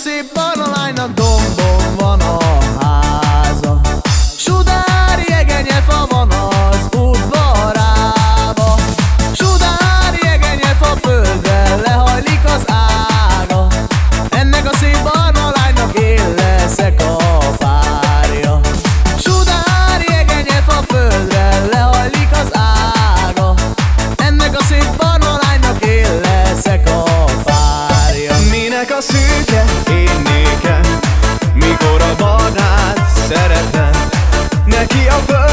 szép barna lánynak dombon van a háza. Sudár jegenyefa van az udvarába. Sudár jegenyefa földre lehajlik az ága. Ennek a szép barna lánynak én leszek a párja. Sudár jegenyefa földre lehajlik az ága. Ennek a szép barna lánynak én leszek a párja. Minek a szűke, én nékem, mikor a barnát szeretem, neki a föld